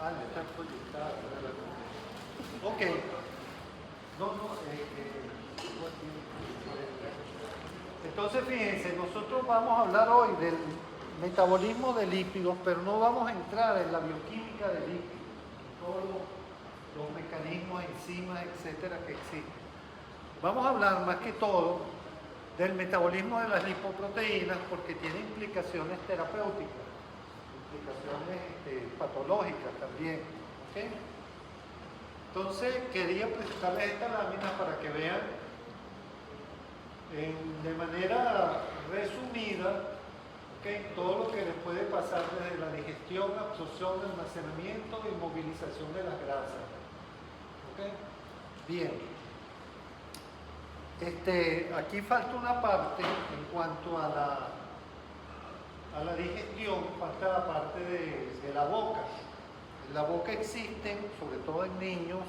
Ah, ya está proyectado. Ok. Entonces, fíjense, nosotros vamos a hablar hoy del metabolismo de lípidos, pero no vamos a entrar en la bioquímica de lípidos, todos los mecanismos, enzimas, etcétera, que existen. Vamos a hablar más que todo del metabolismo de las lipoproteínas porque tiene implicaciones terapéuticas, implicaciones patológicas también. ¿Okay? Entonces quería presentarles esta lámina para que vean de manera resumida, ¿okay?, todo lo que les puede pasar desde la digestión, absorción, almacenamiento y movilización de las grasas. ¿Okay? Bien. Aquí falta una parte en cuanto a la digestión, falta la parte de la boca. En la boca existen, sobre todo en niños,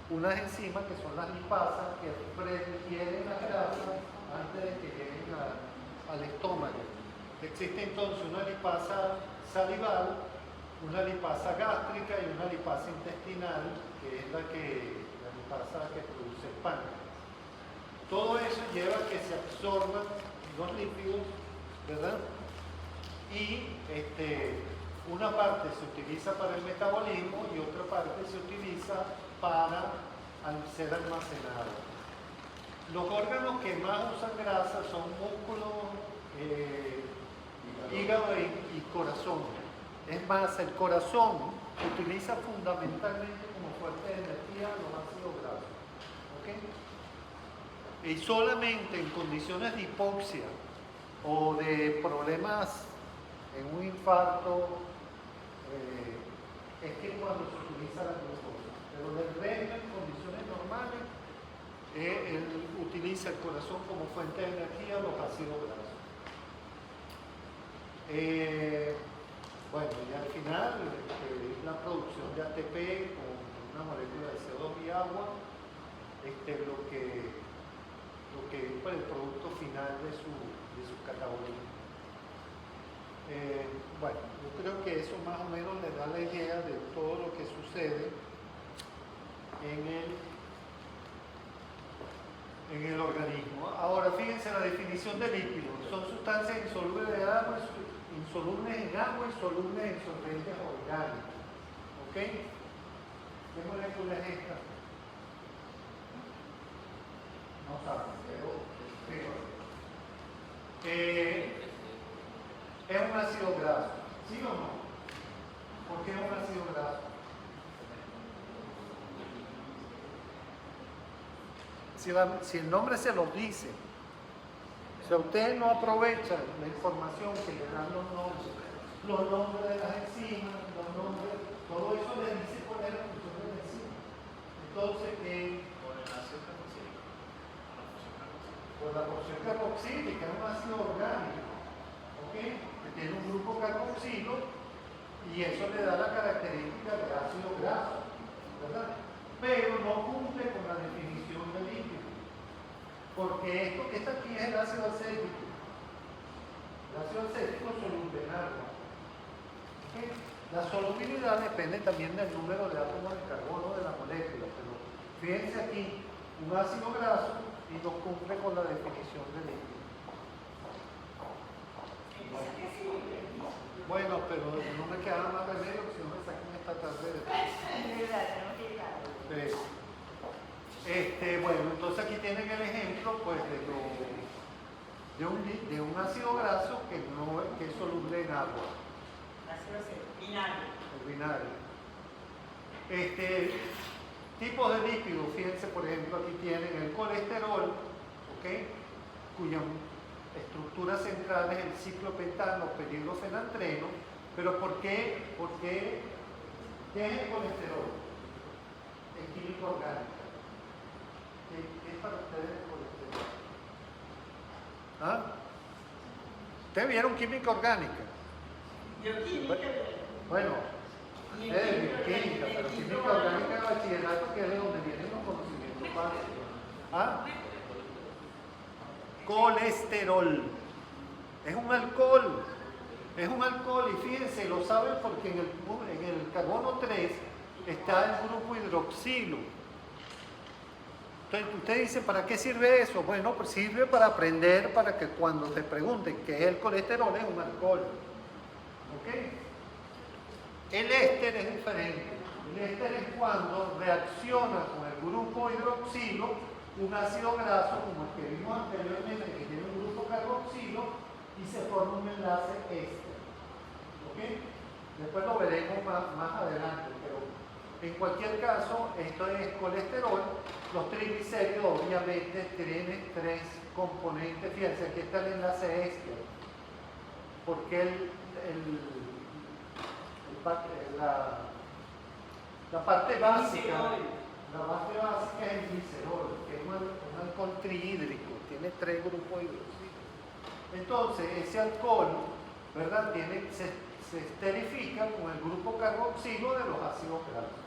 unas enzimas que son las lipasas que prefieren las grasas antes de que lleguen al estómago. Existe entonces una lipasa salival, una lipasa gástrica y una lipasa intestinal, que es la lipasa que produce el páncreas. Todo eso lleva a que se absorban los lípidos, ¿verdad? Y una parte se utiliza para el metabolismo y otra parte se utiliza para ser almacenado. Los órganos que más usan grasa son músculo, hígado y corazón. Es más, el corazón utiliza fundamentalmente como fuente de energía los ácidos grasos. ¿Okay? Y solamente en condiciones de hipoxia o de problemas en un infarto es que cuando se utiliza la glucosa. Pero del resto, en condiciones normales, él utiliza el corazón como fuente de energía, los ácidos grasos. Bueno, y al final, la producción de ATP con una molécula de CO2 y agua, lo que es pues, el producto final de su catabolismo. Bueno, yo creo que eso más o menos le da la idea de todo lo que sucede en el organismo. Ahora, fíjense la definición de lípidos. Son sustancias insolubles en agua y solubles en solventes orgánicos. ¿Ok? ¿Qué molécula es esta? No saben, pero es un ácido graso, ¿sí o no? ¿Por qué es un ácido graso? Si el nombre se lo dice, si ustedes no aprovechan la información que le dan los nombres de las enzimas, los nombres, todo eso les dice cuál es la función de la enzima. Entonces, Por el ácido carboxílico. por la porción carboxílica, es un ácido orgánico, ¿ok? Que tiene un grupo carboxilo y eso le da la característica de ácido graso, ¿verdad? Pero no cumple con la definición del lípido, porque esto que está aquí es el ácido acético. El ácido acético soluble en agua. ¿Okay? La solubilidad depende también del número de átomos de carbono de la molécula, pero fíjense aquí, un ácido graso y no cumple con la definición del lípido. Bueno, pero no me quedaba más remedio si no me sacan esta tarde de bueno, entonces aquí tienen el ejemplo pues, de un ácido graso que es soluble en agua. El binario. Tipos de lípidos, fíjense por ejemplo aquí tienen el colesterol, ¿okay?, cuya estructura central es el ciclopentano peridrofenantreno. Pero ¿por qué? Porque ¿qué es el colesterol? Es química orgánica. ¿Qué es para ustedes el colesterol? ¿Ah? ¿Ustedes vieron química orgánica? Bueno, química, pero química orgánica de bachillerato, que es de donde vienen los conocimientos básicos. ¿Ah? Colesterol. Es un alcohol. Es un alcohol y fíjense, lo saben porque en el carbono 3 está el grupo hidroxilo. Entonces usted dice, ¿para qué sirve eso? Bueno, pues sirve para aprender, para que cuando te pregunten qué es el colesterol, es un alcohol. ¿Ok? El éster es diferente. El éster es cuando reacciona con el grupo hidroxilo un ácido graso, como el que vimos anteriormente, que tiene un grupo carboxilo, y se forma un enlace éster. ¿Ok? Después lo veremos más adelante, pero en cualquier caso, esto es colesterol. Los triglicéridos obviamente tienen tres componentes. Fíjense, aquí está el enlace éster. Porque la parte básica, la base básica es el glicerol, que es un alcohol trihídrico, tiene tres grupos hidroxilos. Entonces, ese alcohol, ¿verdad? Se esterifica con el grupo carboxilo de los ácidos grasos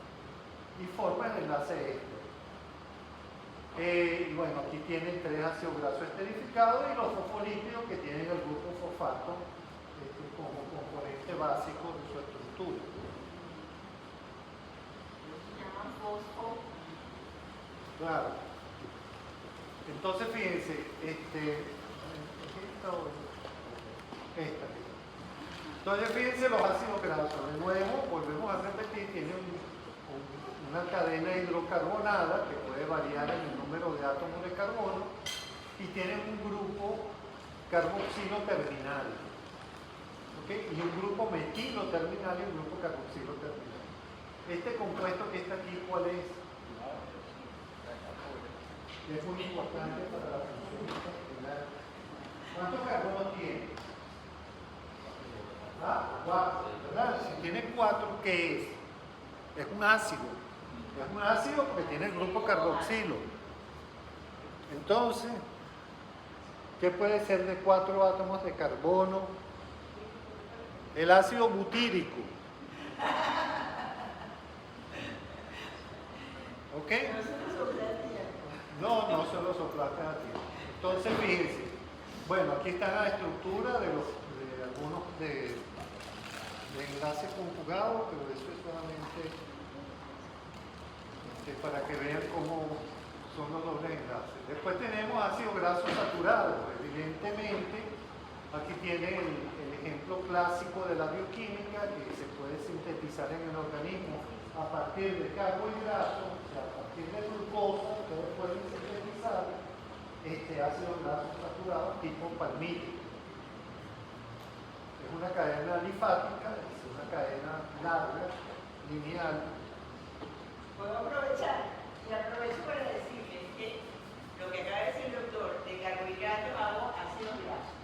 y forma el enlace éster. Y bueno, aquí tienen tres ácidos grasos esterificados y los fosfolípidos que tienen el grupo fosfato como componente básico de su estructura. Se llaman fosfo. Claro. Entonces, fíjense, entonces, fíjense los ácidos grasos. De nuevo, volvemos a repetir, tienen una cadena hidrocarbonada que puede variar en el número de átomos de carbono y tienen un grupo carboxilo terminal. ¿Okay? Y un grupo metilo terminal y un grupo carboxilo terminal. Este compuesto que está aquí, ¿cuál es? Es muy importante para la función intestinal. ¿Cuántos carbonos tiene? 4, ¿verdad? Si tiene 4, ¿qué es? Es un ácido. Es un ácido porque tiene el grupo carboxilo. Entonces, ¿qué puede ser de 4 átomos de carbono? El ácido butírico. ¿Ok? No, no se lo soplaste a ti. Entonces, fíjense. Bueno, aquí está la estructura de algunos de enlaces conjugados, pero eso es solamente para que vean cómo son los dobles enlaces. Después tenemos ácidos grasos saturados. Evidentemente, aquí tienen el ejemplo clásico de la bioquímica que se puede sintetizar en el organismo a partir de carbohidratos, o sea, a partir de glucosa, ustedes pueden sintetizar ácidos grasos saturados tipo palmítico. Es una cadena alifática, es una cadena larga, lineal. Puedo aprovechar, y aprovecho para decirles que lo que acaba de decir el doctor, de carbohidratos hago ácidos grasos,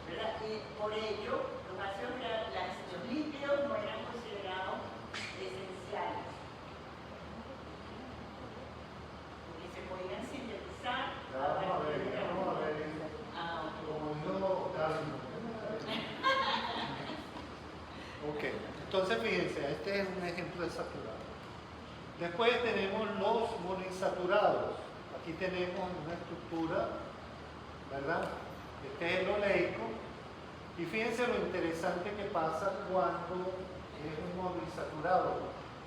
¿verdad? Y por ello, los ácidos grasos, los lípidos no eran considerados esenciales, porque se podían sintetizar a partir de Vamos a ver. Como dijo Darwin. Ok, entonces fíjense, este es un ejemplo de saturado. Después tenemos los monoinsaturados. Aquí tenemos una estructura, ¿verdad? Este es el oleico. Y fíjense lo interesante que pasa cuando es un monoinsaturado.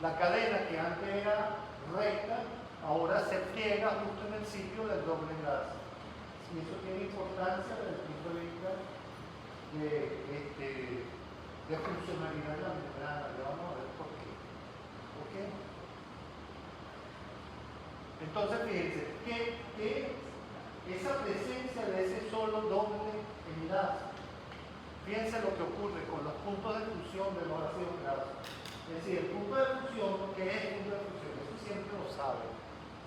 La cadena que antes era recta, ahora se pliega justo en el sitio del doble enlace. Y eso tiene importancia desde el punto de vista de funcionalidad de la membrana. Ya vamos a ver por qué. ¿Ok? Entonces, fíjense que esa presencia de ese solo doble enlace, fíjense lo que ocurre con los puntos de fusión de los ácidos grasos. Es decir, el punto de fusión, ¿qué es el punto de fusión? Eso siempre lo saben.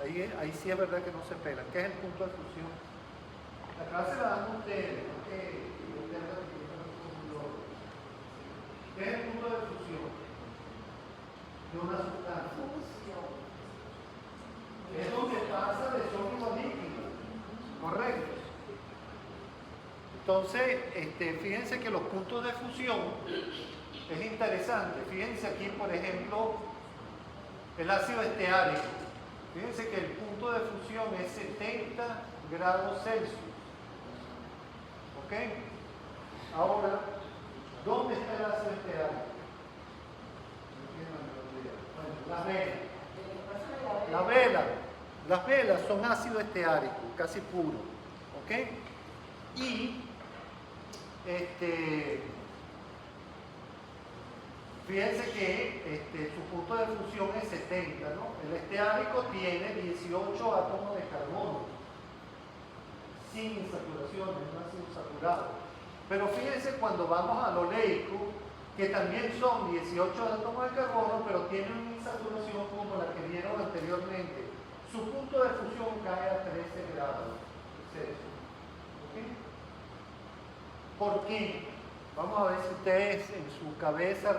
Ahí sí es verdad que no se pelan. ¿Qué es el punto de fusión? La clase la dan ustedes, porque ¿qué es el punto de fusión de una sustancia? Es donde pasa de sólido a líquido, correcto. Entonces, fíjense que los puntos de fusión es interesante. Fíjense aquí, por ejemplo, el ácido esteárico. Fíjense que el punto de fusión es 70 grados Celsius. ¿Ok? Ahora, ¿Dónde está el ácido esteárico? No tiene la menor idea. Bueno, las velas. Las velas son ácido esteárico, casi puro. ¿Ok? Y fíjense que su punto de fusión es 70, ¿no? El esteárico tiene 18 átomos de carbono, sin insaturación, es un ácido saturado. Pero fíjense cuando vamos al oleico, que también son 18 átomos de carbono, pero tienen una insaturación como la que vieron anteriormente. Su punto de fusión cae a 13 grados Celsius. ¿Okay? ¿Por qué? Vamos a ver si ustedes en su cabeza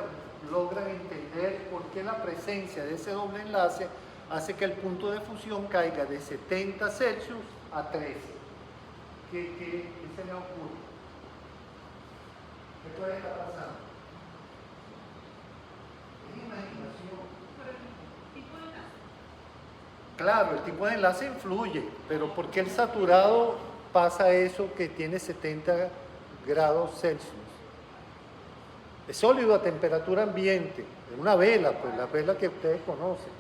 logran entender por qué la presencia de ese doble enlace hace que el punto de fusión caiga de 70 Celsius a 13. ¿Qué se le ocurre? ¿Qué puede estar pasando? Es imaginación. Claro, el tipo de enlace influye, pero ¿por qué el saturado pasa eso que tiene 70 grados Celsius? Es sólido a temperatura ambiente, es una vela, pues la vela que ustedes conocen.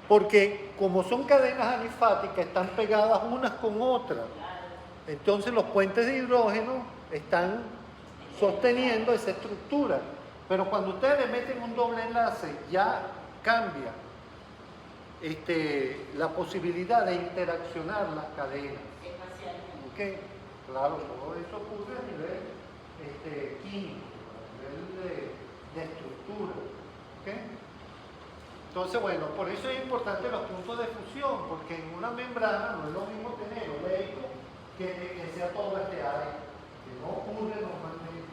Porque como son cadenas alifáticas, están pegadas unas con otras. Entonces los puentes de hidrógeno están sosteniendo esa estructura. Pero cuando ustedes le meten un doble enlace, ya cambia la posibilidad de interaccionar las cadenas. ¿Okay? Claro, todo eso ocurre a nivel químico, a nivel de estructura. ¿Okay? Entonces, bueno, por eso es importante los puntos de fusión, porque en una membrana no es lo mismo tener oleico que sea todo esteárico, que no ocurre normalmente.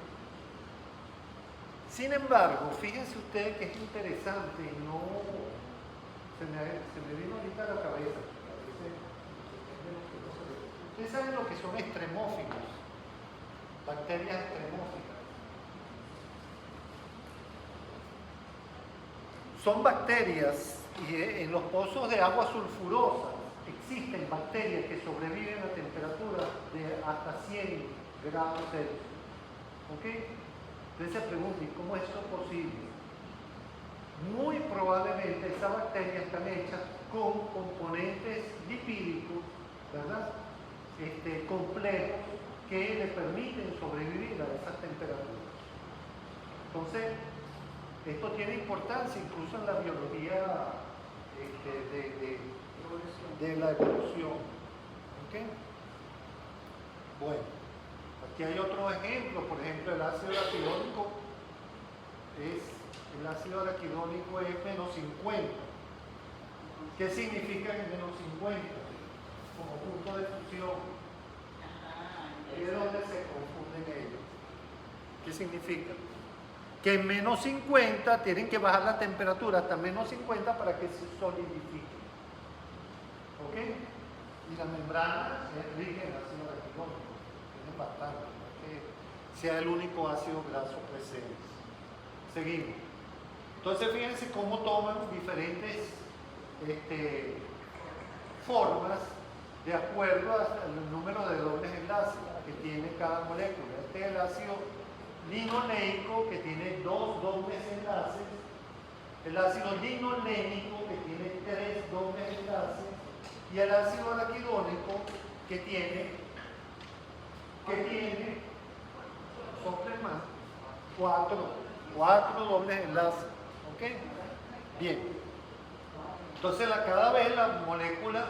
Sin embargo, fíjense ustedes que es interesante y no se me vino ahorita a la cabeza. Ustedes saben lo que son extremófilos, bacterias extremóficas. Son bacterias y en los pozos de agua sulfurosa existen bacterias que sobreviven a temperaturas de hasta 100 grados Celsius. ¿Ok? Entonces se preguntan, ¿cómo es eso posible? Muy probablemente esas bacterias están hechas con componentes lipídicos, ¿verdad? Complejos que le permiten sobrevivir a esas temperaturas. Entonces, esto tiene importancia incluso en la biología de la evolución. ¿Okay? Bueno, aquí hay otro ejemplo, por ejemplo, el ácido araquidónico es menos 50. ¿Qué significa que menos 50? Como punto de fusión. ¿Y de dónde se confunden ellos? ¿Qué significa? Que en menos 50 tienen que bajar la temperatura hasta menos 50 para que se solidifique. ¿Ok? Y la membrana es rica en ácido araquidónico. Tiene bastante, no es que sea el único ácido graso presente. Seguimos. Entonces fíjense cómo toman diferentes formas de acuerdo al número de dobles enlaces que tiene cada molécula. Este es el ácido linoleico, que tiene 2 dobles enlaces, el ácido linolénico, que tiene 3 dobles enlaces, y el ácido araquidónico, que tiene son 3 más, 4 dobles enlaces. ¿Ok? Bien. Entonces cada vez la molécula,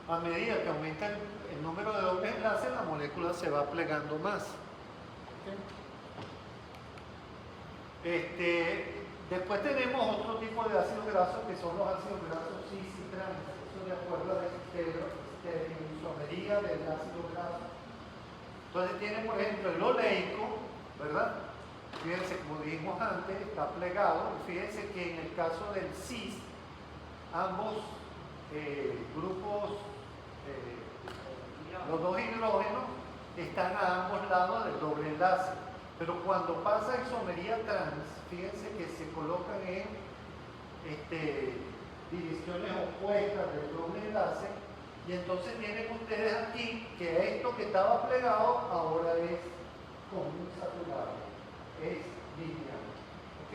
a medida que aumenta el número de dobles enlaces, la molécula se va plegando más. Después tenemos otro tipo de ácidos grasos que son los ácidos grasos cis y trans. Eso de acuerdo a la isomería del ácido graso. Entonces tiene, por ejemplo, el oleico, ¿verdad? Fíjense, como dijimos antes, está plegado. Fíjense que en el caso del cis, ambos grupos, los 2 hidrógenos, están a ambos lados del doble enlace. Pero cuando pasa a isomería trans, fíjense que se colocan en direcciones opuestas del doble enlace, y entonces tienen ustedes aquí que esto que estaba plegado ahora es como un saturado. es lineal. ¿Ok?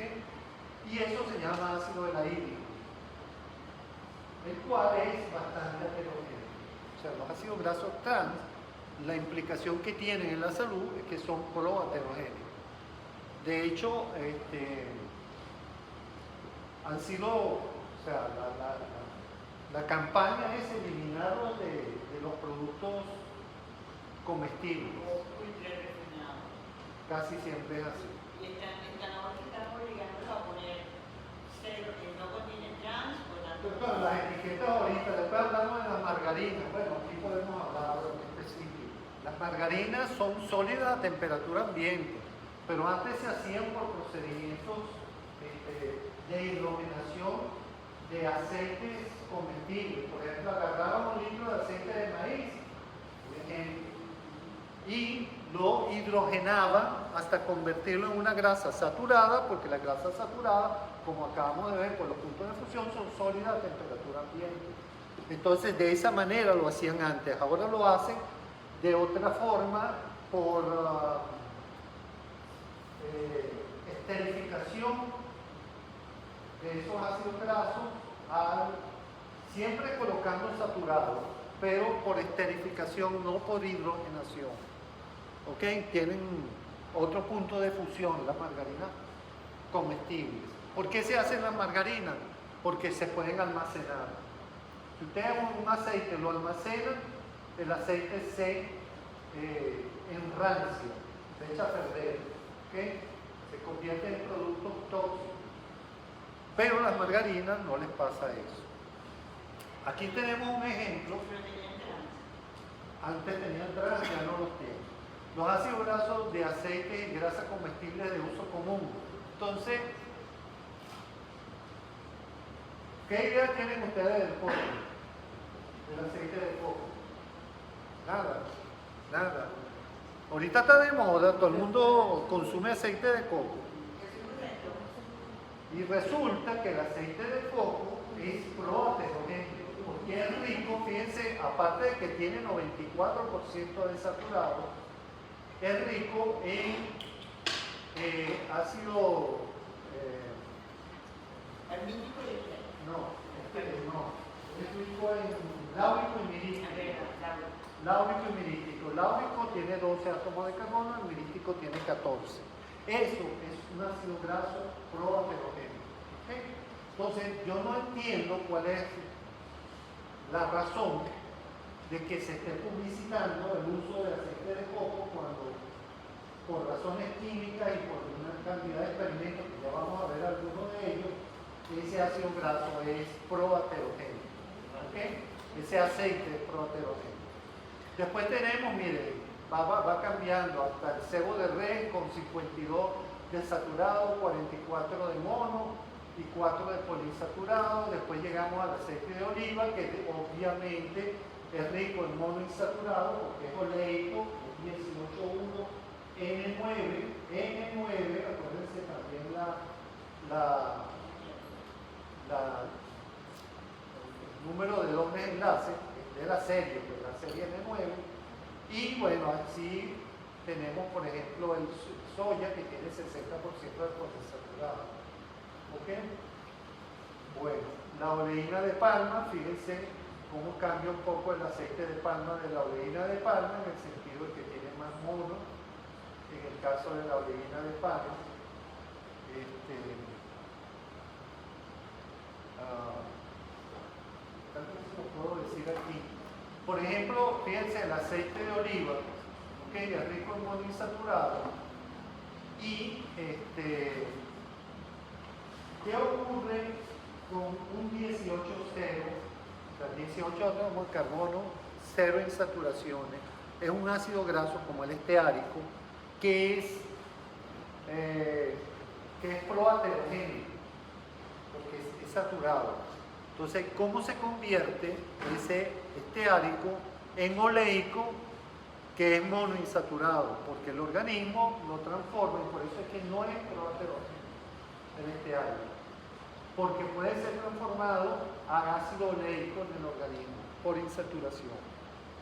Y eso se llama ácido elahídrico, el cual es bastante heterogéneo. O sea, los ácidos grasos trans, la implicación que tienen en la salud es que son proaterogéneos. De hecho, han sido, o sea, la campaña es eliminarlos de los productos comestibles. Ultra refinado. Casi siempre es así. Y están ahora que están obligándolos a poner cero, que no contienen trans, por tanto. Pero claro, las etiquetas ahorita, después hablamos de las margarinas. Bueno, aquí podemos hablar de lo específico. Las margarinas son sólidas a temperatura ambiente, pero antes se hacían por procedimientos de hidrogenación de aceites comestibles. Por ejemplo, agarraban un litro de aceite de maíz, por ejemplo, y lo hidrogenaban hasta convertirlo en una grasa saturada, porque la grasa saturada, como acabamos de ver por los puntos de fusión, son sólidas a temperatura ambiente. Entonces, de esa manera lo hacían antes. Ahora lo hacen de otra forma por esterificación de esos ácidos grasos, siempre colocando saturados, pero por esterificación, no por hidrogenación. ¿Ok? Tienen otro punto de fusión, las margarinas comestibles. ¿Por qué se hacen las margarinas? Porque se pueden almacenar. Si ustedes un aceite lo almacenan, el aceite se enrancia, se echa a perder, ¿ok? Se convierte en productos tóxicos. Pero las margarinas no les pasa eso. Aquí tenemos un ejemplo. Pero tenían trans. Antes tenían trans, ya no los tienen. Los ácidos grasos de aceite y grasa comestible de uso común. Entonces, ¿qué idea tienen ustedes del coco? Del aceite de coco. Nada. Ahorita está de moda, todo el mundo consume aceite de coco. Y resulta que el aceite de coco es proaterogéneo, porque es rico, fíjense, aparte de que tiene 94% de saturado, es rico en ácido, Almínico y el no, es rico en láurico y mirítico. Láurico y mirítico. Láurico tiene 12 átomos de carbono, el mirítico tiene 14. Eso es un ácido graso proaterogéneo. ¿Okay? Entonces, yo no entiendo cuál es la razón de que se esté publicitando el uso de aceite de coco cuando, por razones químicas y por una cantidad de experimentos, que ya vamos a ver algunos de ellos, ese ácido graso es proaterogéneo. ¿Okay? Ese aceite es proaterogéneo. Después tenemos, miren, va cambiando hasta el cebo de res con 52 de saturado, 44 de mono y 4 de poliinsaturado. Después llegamos al aceite de oliva, que obviamente es rico en monoinsaturado porque es oleico, 18,1 N9, acuérdense también el número de dobles enlaces de la serie, pues la serie N9. Y bueno, así tenemos, por ejemplo, el soya, que tiene 60% de poliinsaturado. ¿Ok? Bueno, la oleína de palma, fíjense cómo cambia un poco el aceite de palma de la oleína de palma, en el sentido de que tiene más mono, en el caso de la oleína de palma. Tal vez lo puedo decir aquí. Por ejemplo, fíjense, el aceite de oliva, ¿okay? Es rico en monoinsaturado. Y ¿qué ocurre con un 18,0? O sea, 18 átomos de carbono, 0 insaturaciones. Es un ácido graso como el esteárico, que es proaterogéneo, porque es saturado. Entonces, ¿cómo se convierte ese esteárico en oleico, que es monoinsaturado? Porque el organismo lo transforma, y por eso es que no es proaterogéneo el esteárico, porque puede ser transformado a ácido oleico en el organismo por insaturación.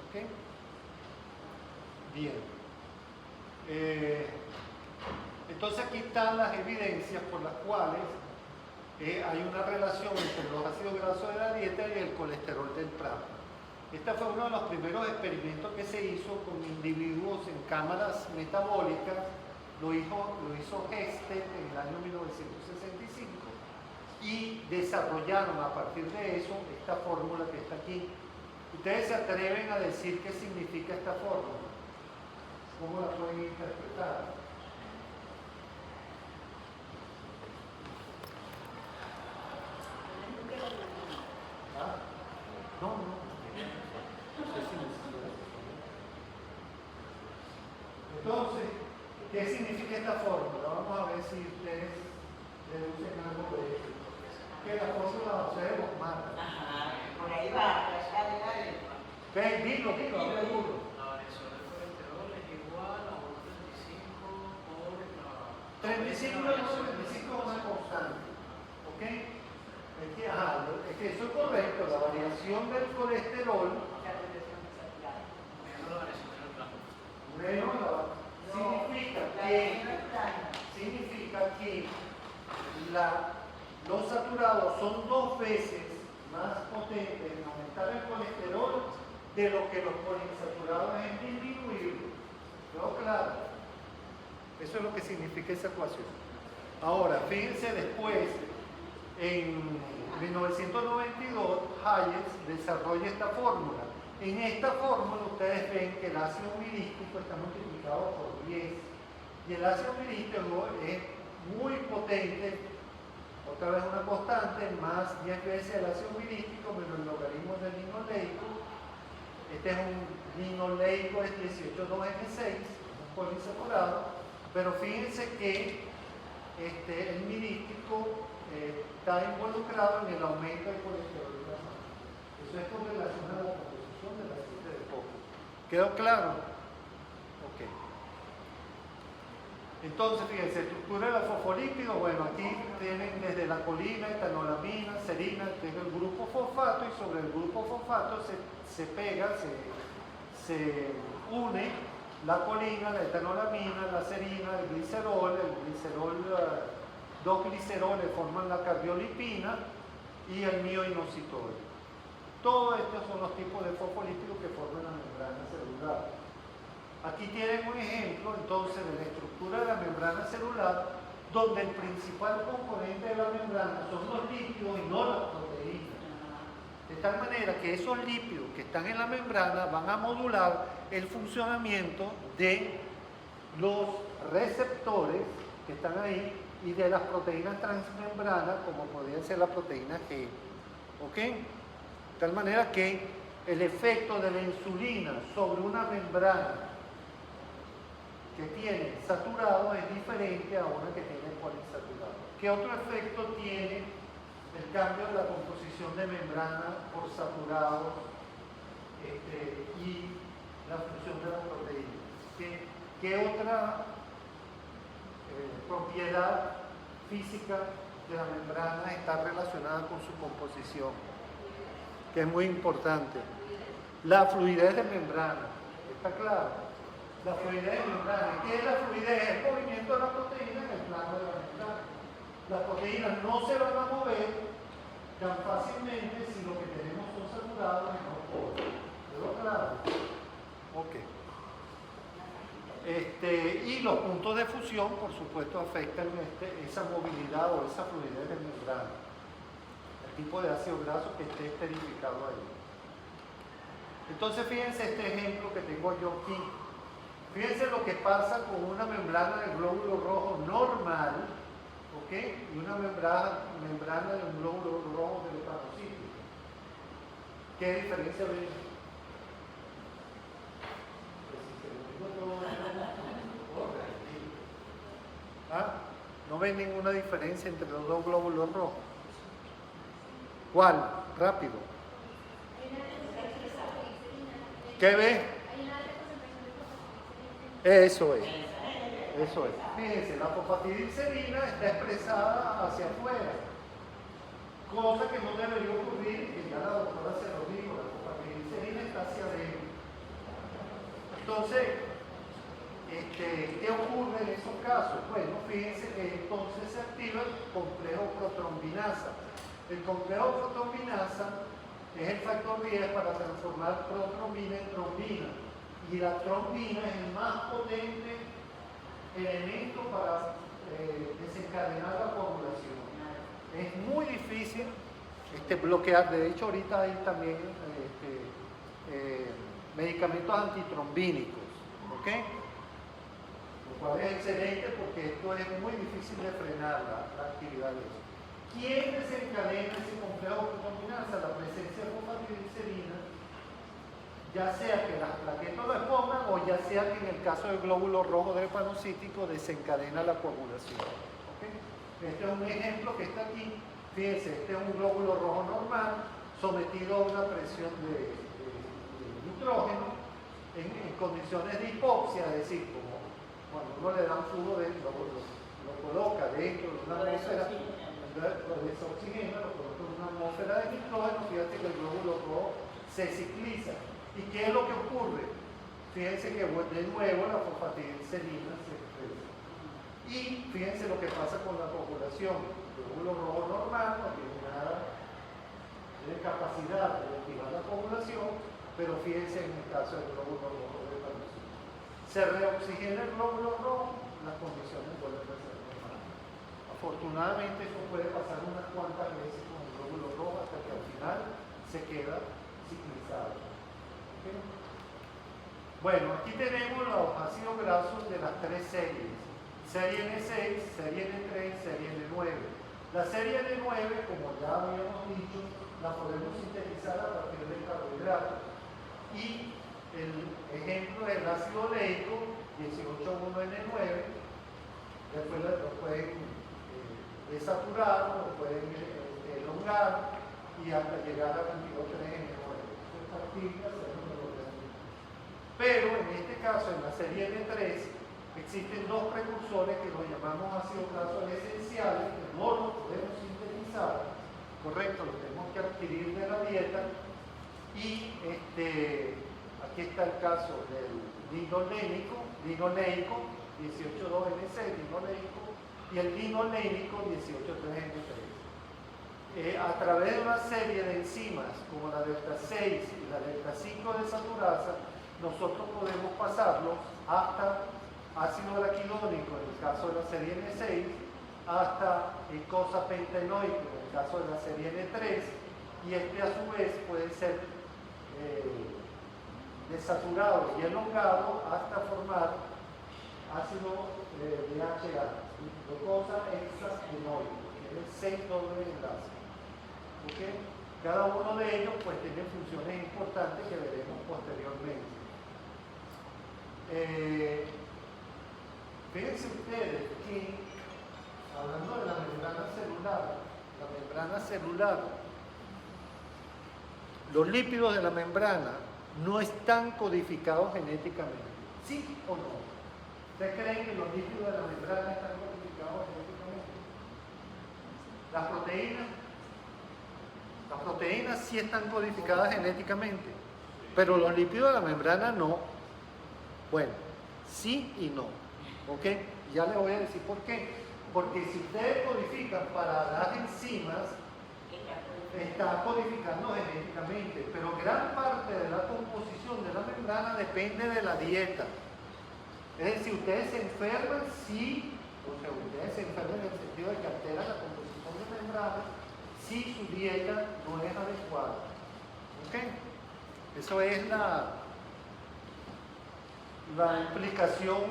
¿Ok? Bien. Entonces aquí están las evidencias por las cuales hay una relación entre los ácidos grasos de la dieta y el colesterol del plasma. Este fue uno de los primeros experimentos que se hizo con individuos en cámaras metabólicas. Lo hizo Hestet en el año 1965 y desarrollaron a partir de eso esta fórmula que está aquí. ¿Ustedes se atreven a decir qué significa esta fórmula? ¿Cómo la pueden interpretar? ¿Ah? No. Entonces, ¿qué significa esta fórmula? Vamos a ver si ustedes deducen algo de eso. Que la fórmula se debe mata. Ajá, por ahí va, dale. Ven, dilo, a ver, duro. La variación del colesterol es igual a 1,35 por la... 35 es una constante. ¿Ok? Es que eso es correcto. La variación del colesterol menos la variación del plasma. significa que los saturados son 2 veces más potentes en aumentar el colesterol de lo que los poliinsaturados en disminuirlo. ¿Quedó claro? Eso es lo que significa esa ecuación. Ahora, fíjense después, en 1992, Hayes desarrolla esta fórmula. En esta fórmula ustedes ven que el ácido mirístico está multiplicado por 10 y el ácido mirístico es muy potente, otra vez una constante, más 10 veces el ácido mirístico menos el logaritmo del linoleico. Este es un linoleico, es 18,2N6, un poliinsaturado, pero fíjense que el mirístico está involucrado en el aumento del colesterol de la sangre. Eso es con relación a la composición del aceite de coco. ¿Quedó claro? Ok. Entonces, fíjense, estructura de los fosfolípidos. Bueno, aquí tienen desde la colina, etanolamina, serina, tiene el grupo fosfato y sobre el grupo fosfato se pega, se une la colina, la etanolamina, la serina, el glicerol, dos gliceroles forman la cardiolipina y el mioinositol. Todos estos son los tipos de fosfolípidos que forman la membrana celular. Aquí tienen un ejemplo entonces de la estructura de la membrana celular, donde el principal componente de la membrana son los lípidos y no las proteínas. De tal manera que esos lípidos que están en la membrana van a modular el funcionamiento de los receptores que están ahí y de las proteínas transmembranas, como podría ser la proteína G. ¿Ok? De tal manera que el efecto de la insulina sobre una membrana que tiene saturado es diferente a una que tiene poliinsaturado. ¿Qué otro efecto tiene el cambio de la composición de membrana por saturados y la función de las proteínas? ¿Qué otra propiedad física de la membrana está relacionada con su composición? Que es muy importante. La fluidez de membrana. ¿Está claro? La fluidez de membrana. ¿Qué es la fluidez? El movimiento de la proteína en el plano de la membrana. Las proteínas no se van a mover tan fácilmente si lo que tenemos son saturados en los poros. ¿Quedó claro? Ok. Y los puntos de fusión, por supuesto, afectan esa movilidad o esa fluidez de membrana. El tipo de ácido graso que esté esterificado ahí. Entonces, fíjense este ejemplo que tengo yo aquí. Fíjense lo que pasa con una membrana del glóbulo rojo normal, ¿ok? Y una membrana del glóbulo rojo del hepatocítico. ¿Qué diferencia ven? ¿Ah? ¿No ven ninguna diferencia entre los dos glóbulos rojos? ¿Cuál? Rápido. ¿Qué ve? Eso es. Eso es. Fíjense, la fosfatidilcerina está expresada hacia afuera. Cosa que no debería ocurrir, que ya la doctora se lo dijo, la fosfatidilcerina está hacia adentro. Entonces, ¿Qué ocurre en esos casos? Bueno, fíjense que entonces se activa el complejo protrombinasa. El complejo protrombinasa es el factor 10 para transformar protrombina en trombina. Y la trombina es el más potente elemento para desencadenar la coagulación. Es muy difícil bloquear. De hecho, ahorita hay también medicamentos antitrombínicos, ¿ok? Lo cual es excelente porque esto es muy difícil de frenar la actividad de eso. ¿Quién desencadena ese complejo protrombinasa? La presencia de fosfatidilcerina, ya sea que las plaquetas lo expongan o ya sea que en el caso del glóbulo rojo drepanocítico desencadena la coagulación. ¿Okay? Este es un ejemplo que está aquí. Fíjense, este es un glóbulo rojo normal sometido a una presión de nitrógeno en condiciones de hipoxia, es decir, como cuando uno le da un flujo de lo coloca dentro de una atmósfera, lo desoxigena, lo coloca en una atmósfera de nitrógeno. Fíjate que el glóbulo rojo se cicliza. ¿Y qué es lo que ocurre? Fíjense que de nuevo la fosfatidilcerina se expresa. Y fíjense lo que pasa con la coagulación. El glóbulo rojo normal no tiene nada de capacidad de activar la coagulación, pero fíjense en el caso del glóbulo rojo drepanocítico. Se reoxigena el glóbulo rojo, las condiciones vuelven a ser normales. Afortunadamente eso puede pasar unas cuantas veces con el glóbulo rojo hasta que al final se queda ciclizado. ¿Okay? Bueno, aquí tenemos los ácidos grasos de las tres series. Serie N6, serie N3, serie N9. La serie N9, como ya habíamos dicho, la podemos sintetizar a partir del carbohidrato. Y el ejemplo es el ácido oleico, 18,1N9. Después lo pueden desaturar, lo pueden elongar y hasta llegar a 22,3N9. Pero en este caso, en la serie N3, existen dos precursores que los llamamos ácidos grasos esenciales, que no los podemos sintetizar, correcto, los tenemos que adquirir de la dieta. Y aquí está el caso del linoleico, 18,2N6, linoleico, y el linolénico, 18,3N3. A través de una serie de enzimas como la delta 6 y la delta 5 desaturasa, nosotros podemos pasarlo hasta ácido araquidónico en el caso de la serie N6, hasta glucosa pentenoico en el caso de la serie N3, y a su vez puede ser desaturado y elongado hasta formar ácido DHA, glucosa hexafenoico, que es el 6 doble enlace. ¿Okay? Cada uno de ellos pues tiene funciones importantes que veremos posteriormente. Fíjense ustedes que, hablando de la membrana celular, los lípidos de la membrana no están codificados genéticamente. ¿Sí o no? ¿Ustedes creen que los lípidos de la membrana están codificados genéticamente? Las proteínas sí están codificadas genéticamente, pero los lípidos de la membrana no. Bueno, sí y no. ¿Ok? Ya les voy a decir por qué. Porque si ustedes codifican para las enzimas, está codificando genéticamente, pero gran parte de la composición de la membrana depende de la dieta. Es decir, si ustedes se enferman, sí, o sea, ustedes se enferman en el sentido de que alteran la composición de membrana, si su dieta no es adecuada. ¿Ok? Eso es la implicación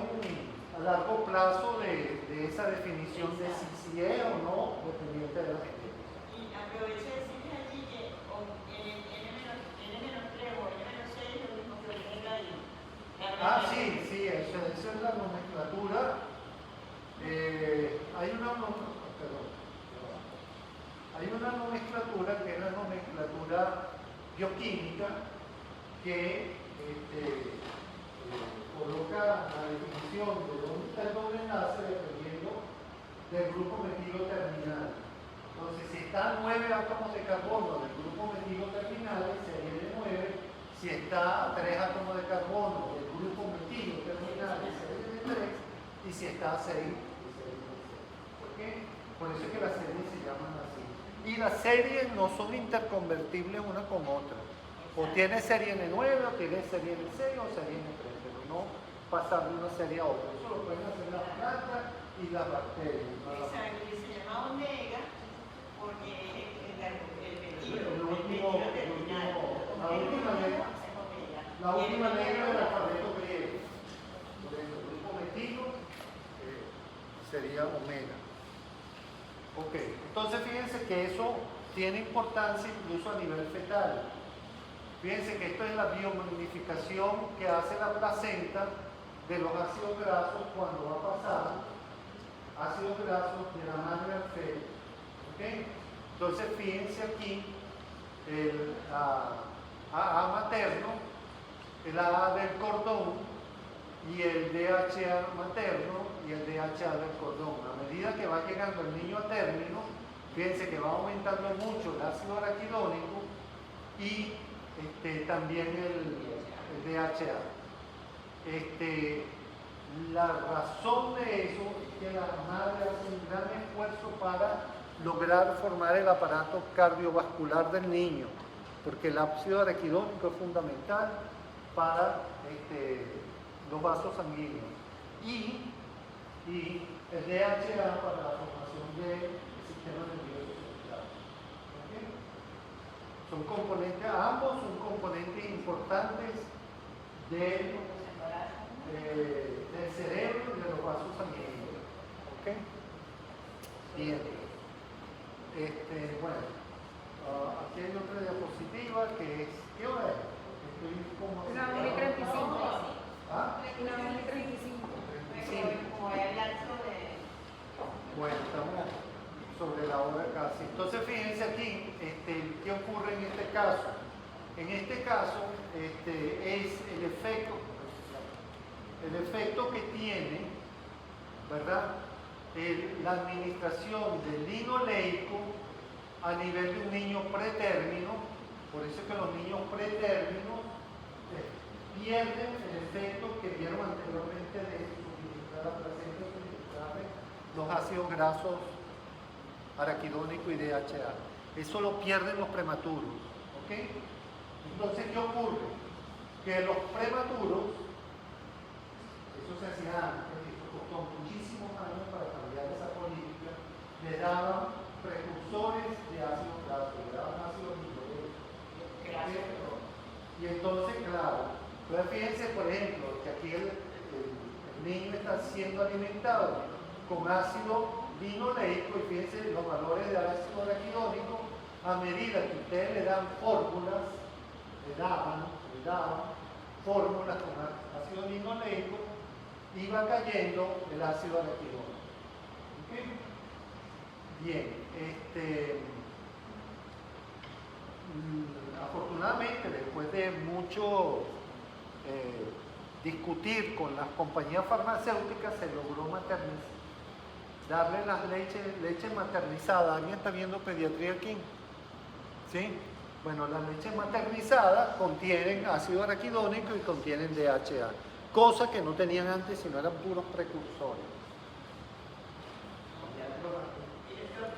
a largo plazo de esa definición de si es o no dependiente de la genética. Y aprovecho de decirles allí que N-3 o N-6 es lo mismo que el ahí. Sí, eso es la nomenclatura. Hay una nomenclatura que es la nomenclatura bioquímica que coloca la definición de dónde está el doble enlace dependiendo del grupo metilo terminal. Entonces, si está 9 átomos de carbono del grupo metilo terminal, sería de 9. Si está 3 átomos de carbono del grupo metilo terminal, sería de si está a 6, ¿ok? Por eso es que las series se llaman así. Y las series no son interconvertibles una con otra. O tiene serie N9, o tiene serie N6, o serie N3, pero no pasar de una serie a otra. Eso lo pueden hacer las plantas y las bacterias. Exacto, y se llama omega porque la última letra del alfabeto griego. Por ejemplo, el grupo metilo sería omega. Ok, entonces fíjense que eso tiene importancia incluso a nivel fetal. Fíjense que esto es la biomagnificación que hace la placenta de los ácidos grasos cuando va a pasar ácidos grasos de la madre al feto. ¿Okay? Entonces fíjense aquí el AA materno, el AA del cordón y el DHA materno y el DHA del cordón. A medida que va llegando el niño a término, fíjense que va aumentando mucho el ácido araquidónico y también el DHA. La razón de eso es que la madre hace un gran esfuerzo para lograr formar el aparato cardiovascular del niño, porque el ácido araquidónico es fundamental para los vasos sanguíneos y el DHA para la formación del sistema nervioso central. ¿Okay? Son componentes, ambos son componentes importantes del cerebro y de los vasos sanguíneos. ¿Ok? Bien. Bueno, aquí hay otra diapositiva que es, ¿qué hora es? Estoy como... 1:35. ¿Ah? 1:35. Bueno, estamos sobre la hora casi. Entonces fíjense aquí, ¿qué ocurre en este caso? En este caso, es el efecto que tiene, ¿verdad? La administración del linoleico a nivel de un niño pretérmino. Por eso es que los niños pretérminos pierden el efecto que vieron anteriormente de suministrar la placenta, suministrarle los ácidos grasos araquidónico y DHA. Eso lo pierden los prematuros. ¿Ok? Entonces, ¿qué ocurre? Que los prematuros, eso se hacía antes, esto costó muchísimos años para cambiar esa política, le daban precursores de ácidos grasos, le daban ácidos nitrogenados. Y entonces, claro, entonces fíjense, por ejemplo, que aquí el niño está siendo alimentado con ácido linoleico y fíjense los valores de ácido araquidónico a medida que ustedes le dan fórmulas, le daban fórmulas con ácido linoleico, iba cayendo el ácido araquidónico. ¿Okay? Bien, afortunadamente después de mucho discutir con las compañías farmacéuticas se logró maternizar, darle las leches maternizadas. ¿Alguien está viendo pediatría aquí? ¿Sí? Bueno, las leches maternizadas contienen ácido araquidónico y contienen DHA, cosa que no tenían antes, sino eran puros precursores.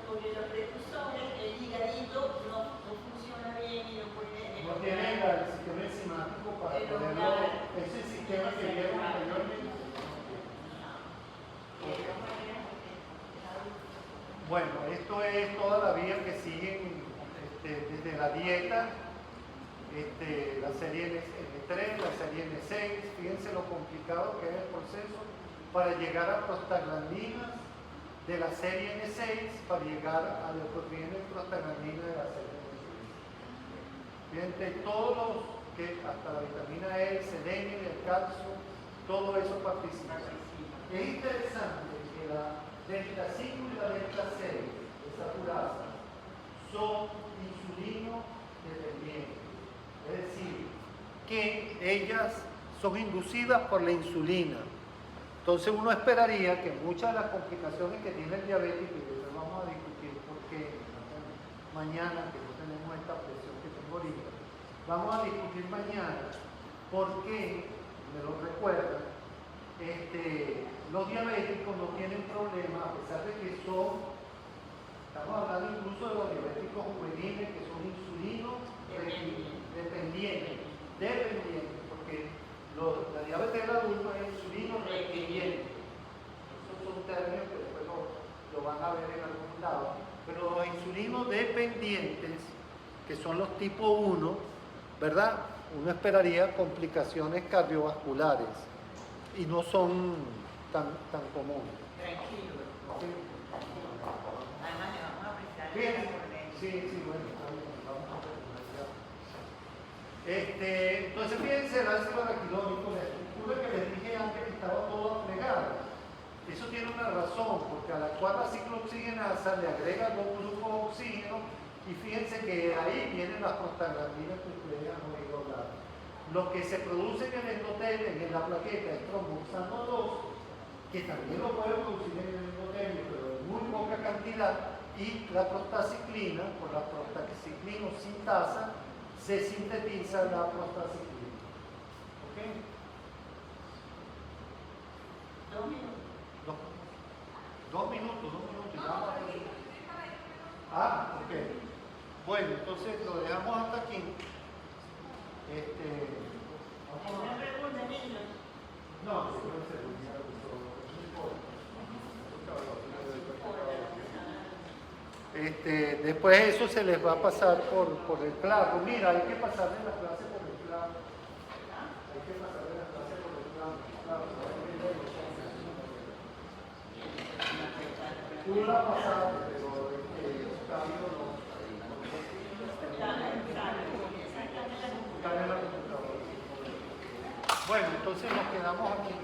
Los precursores, el higadito no funciona bien y no puede... No tienen el sistema enzimático para ponerlo, ese sistema que vieron anteriormente. Bueno, esto es toda la vía que siguen desde la dieta, la serie N3, la serie N6. Fíjense lo complicado que es el proceso para llegar a prostaglandinas de la serie N6 para llegar a la proteína de prostaglandina de la serie N6. Fíjense, todos los que hasta la vitamina E, el selenio y el calcio, todo eso participa. Es interesante que la delta 5 y la delta 6 de saturasa son insulino dependientes, es decir, que ellas son inducidas por la insulina. Entonces uno esperaría que muchas de las complicaciones que tiene el diabético, y después vamos a discutir por qué mañana, que no tenemos esta presión que tengo ahorita, vamos a discutir mañana por qué, me lo recuerda, Los diabéticos no tienen problema, a pesar de que estamos hablando incluso de los diabéticos juveniles que son insulino dependientes, porque la diabetes del adulto es insulino requiriente. Esos son términos que después lo van a ver en algún lado. Pero los insulinos dependientes, que son los tipo 1, ¿verdad? Uno esperaría complicaciones cardiovasculares y no son tan comunes. Tranquilo. ¿Sí? Además, le vamos a prestar Bien. por dentro. Sí, bueno, está bien, vamos a terminar ya. Entonces, fíjense, el ácido araquidónico, la estructura que les dije antes que estaba toda plegada. Eso tiene una razón, porque a la cuarta ciclooxigenasa le agrega 2 grupos de oxígeno y fíjense que ahí vienen las prostaglandinas que ustedes han oído hablar. Lo que se produce en el endotelio, en la plaqueta, es tromboxano 2, que también lo puede producir en el endotelio, pero en muy poca cantidad, y la prostaciclina, por la prostaciclina sintasa, se sintetiza la prostaciclina. ¿Ok? 2 minutos. 2 minutos, ya. Ah, ok. Bueno, entonces lo dejamos hasta aquí. Vamos ¿Alguna pregunta, niños? No, no importa. Después eso se les va a pasar por el clavo. Mira, hay que pasarle la clase por el clavo. Hay que pasarle la clase por el clavo. Tú la pasaste, pero Octavio no. Está en la computadora. Bueno, entonces nos quedamos aquí.